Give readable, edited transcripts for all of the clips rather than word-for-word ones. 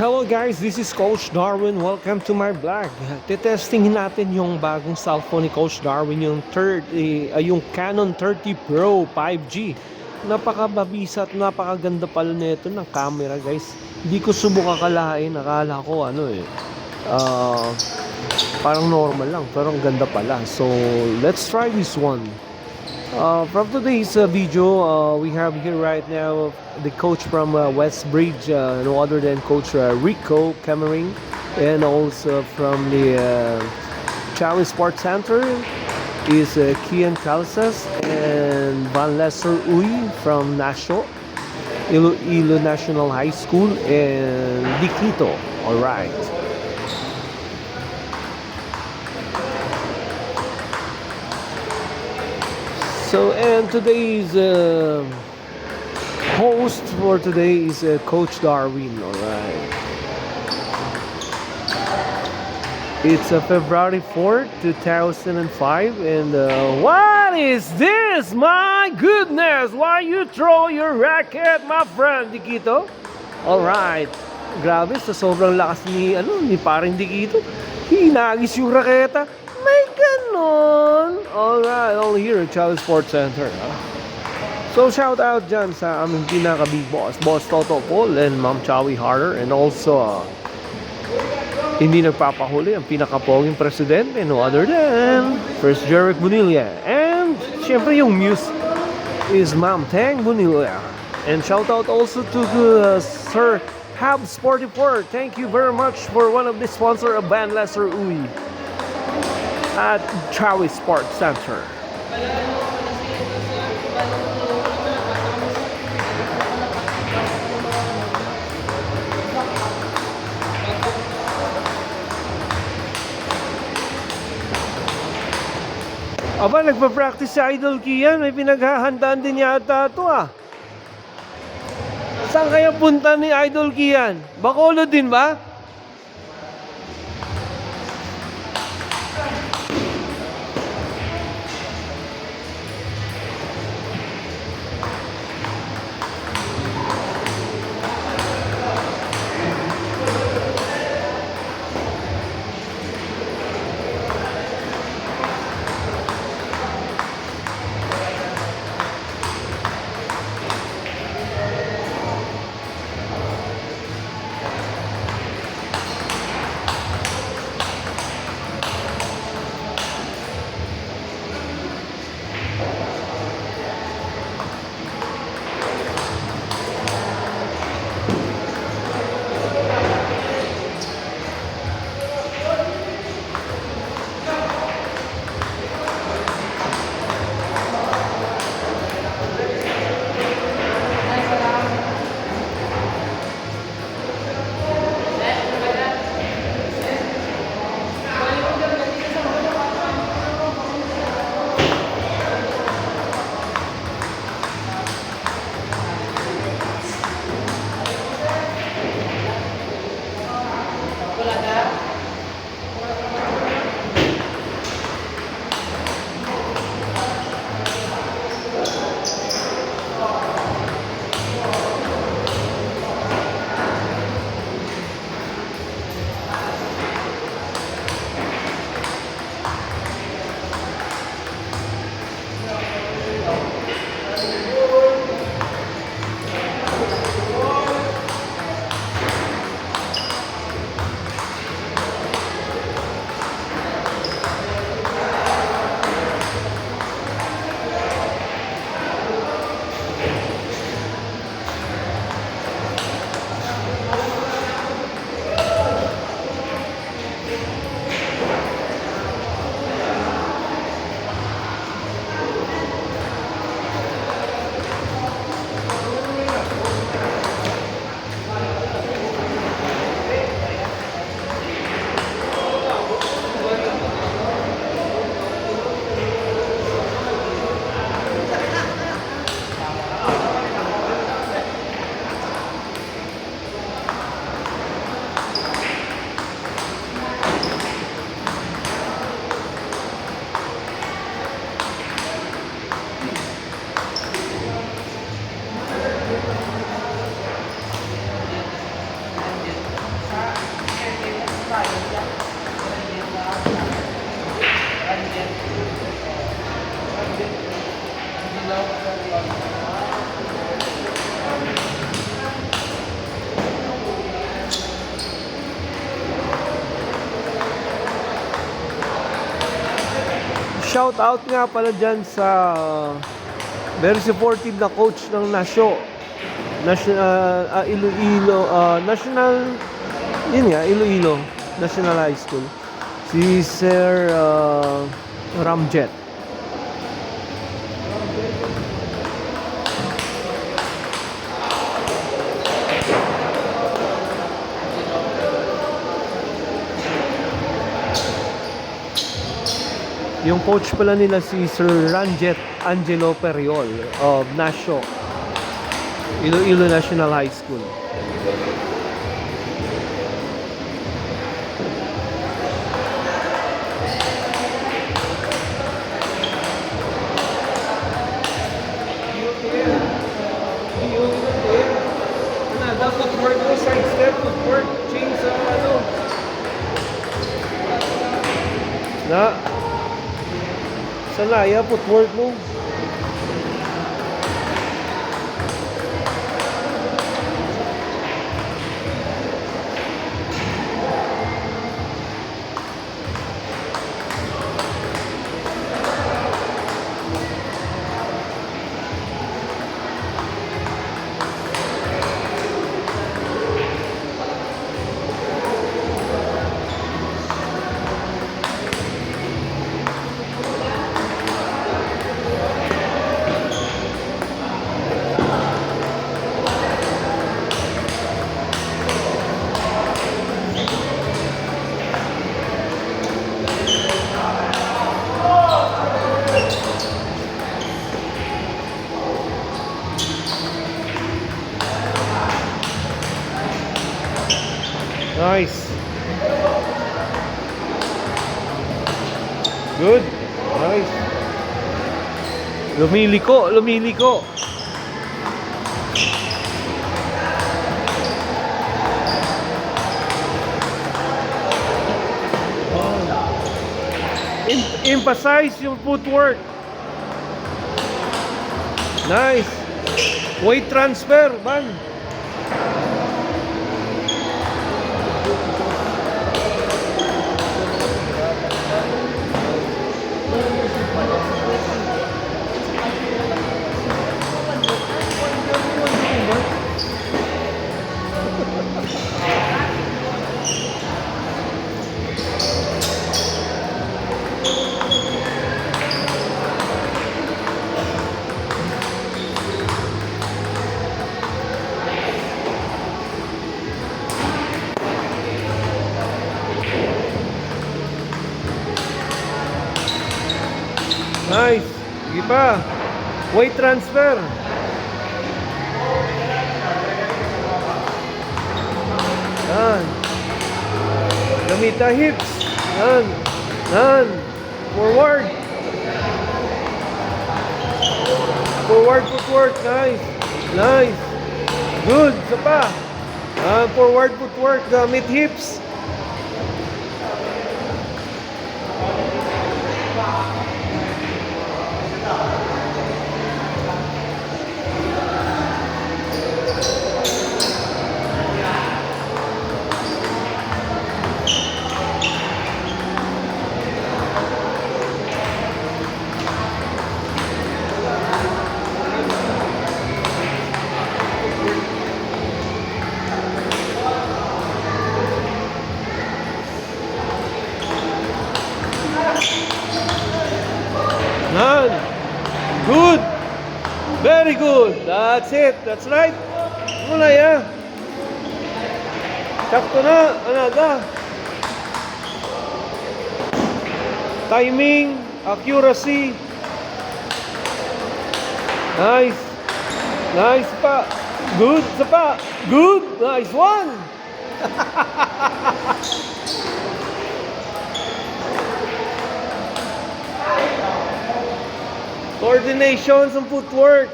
Hello guys, this is Coach Darwin. Welcome to my vlog. Tetestingin natin yung bagong cellphone ni Coach Darwin, yung Canon 30 Pro 5G. Napakababisa at napakaganda pala nito ng camera guys. Hindi ko subok akalain, akala ko ah, parang normal lang pero ang ganda pala. So, let's try this one. From today's video, we have here right now the coach from Westbridge, no other than Coach Rico Cameron, and also from the Chawi Sports Center is Kian Calzas and Van Lesser Uy from National Iloilo National High School and Diquito. All right. So, and today's host for today is Coach Darwin. All right. It's February 4th, 2005, and what is this? My goodness! Why you throw your racket, my friend, Diquito? All right. Grabe, sa sobrang lakas ni paring Diquito, hinagis yung raketa. May ganon. Alright, all here at Chawi Sports Center. So shout out dyan sa aming pinaka-big boss, Boss Toto Paul and Ma'am Chawi Harder, and also hindi nagpapahuli ang pinaka-poging presidente, no other than First Jeric Bonilla. And syempre yung muse is Ma'am Tang Bonilla. And shout out also to Sir Hab Sporty4. Thank you very much for one of the sponsor of Van Lesser Uy at Chawi Sports Center. Aba, nagpa-practice si Idol Kian. May pinaghahandaan din yata ito Saan kaya punta ni Idol Kian? Bacolod din ba? shout out nga pala dyan sa very supportive na coach ng Nasyo. Iloilo, National, yun nga, Iloilo National High School. Si Sir Ramjet. Yung coach pala nila si Sir Ranjet Angelo Periol of Nasyo, Iloilo National High School. Dapat work mo, side step, footwork, change sa ano. Na Salaya, footwork mo. Nice. Good. Nice. Lumiliko, lumiliko. Emphasize yung footwork. Nice. Weight transfer, man. Nice. Sige pa. Weight transfer. Yan. Gamita hips. Yan. Yan. Forward. Forward footwork. Nice. Nice. Good. Isa pa. Forward footwork. Gamit hips. Yan. Good. Very good. That's it. That's right. Muna ya. Sakto na. Anaga. Timing. Accuracy. Nice. Nice pa. Good. Isa pa. Good. Nice one. Coordination sa footwork.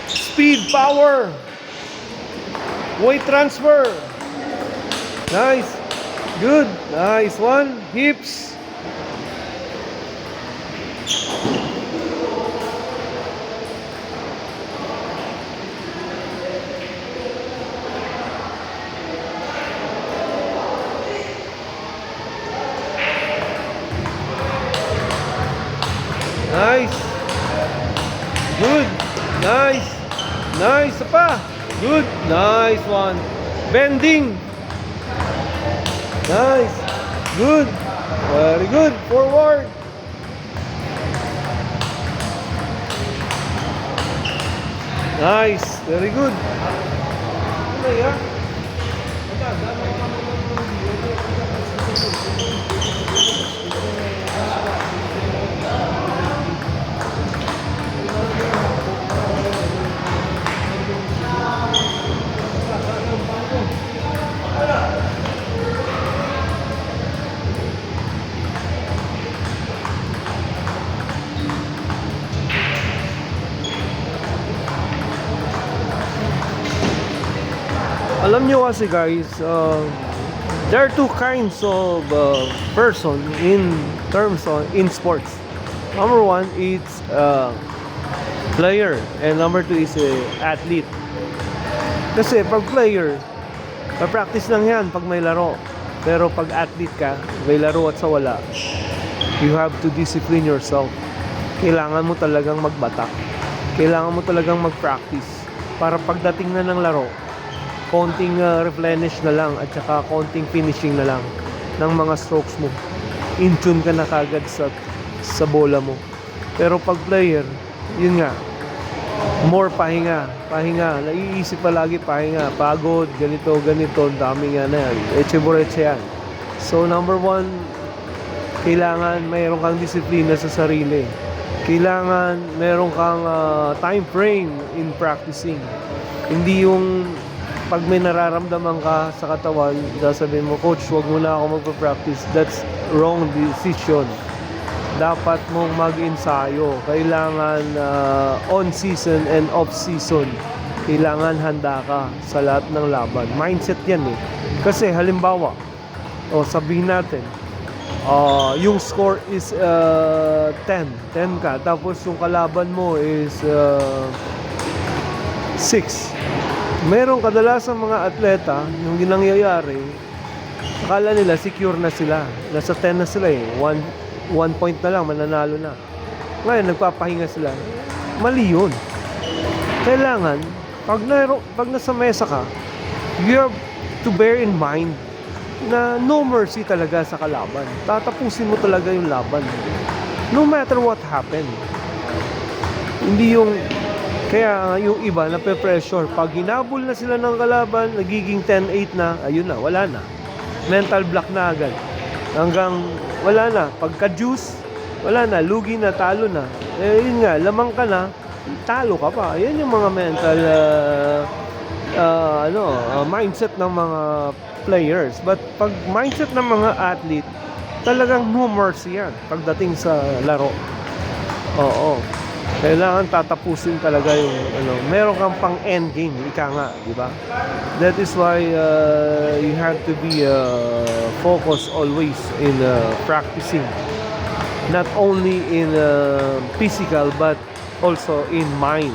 Speed, power. Weight transfer. Nice. Good. Nice one. Hips. Nice, isa pa. Good. Nice one. Bending. Nice. Good. Very good. Forward. Nice. Very good. Alam nyo kasi guys, there are two kinds of person in terms of in sports. Number one, it's player, and number two is athlete. Kasi pag player, practice lang yan pag may laro. Pero pag athlete ka, may laro at sa wala, you have to discipline yourself. Kailangan mo talagang magbatak. Kailangan mo talagang mag-practice para pagdating na ng laro, konting replenish na lang at saka konting finishing na lang ng mga strokes mo. In tune ka na kagad sa bola mo. Pero pag player, yun nga, more pahinga. Naiisip palagi pahinga. Pagod, ganito, dami nga na yan. Eche-boreche yan. So number one, kailangan mayroon kang disiplina sa sarili. Kailangan mayroon kang time frame in practicing. Hindi yung pag may nararamdaman ka sa katawan, sasabihin mo, coach, wag mo na ako magpa-practice. That's wrong decision. Dapat mong mag-ensayo. Kailangan on-season and off-season. Kailangan handa ka sa lahat ng laban. Mindset yan eh. Kasi halimbawa, sabihin natin, yung score is 10 ka. Tapos yung kalaban mo is 6. Meron kadalasan mga atleta, yung ginangyayari, akala nila secure na sila. Nasa 10 na sila eh. One point na lang, mananalo na. Ngayon, nagpapahinga sila. Mali yun. Kailangan, pag nasa mesa ka, you have to bear in mind na no mercy talaga sa kalaban. Tatapusin mo talaga yung laban. No matter what happened. Hindi yung kaya yung iba nape-pressure. Pag hinabol na sila ng kalaban, nagiging 10-8 na, ayun na, wala na. Mental block na agad. Hanggang wala na. Pagka-juice, wala na. Lugi na, talo na. Yun nga, lamang ka na, talo ka pa. Yan yung mga mental mindset ng mga players. But pag mindset ng mga athlete, talagang no mercy yan pagdating sa laro. Oo. Kailangan tatapusin talaga yung meron kang pang end game, ika nga, di ba? That is why you have to be focused always in practicing, not only in physical but also in mind.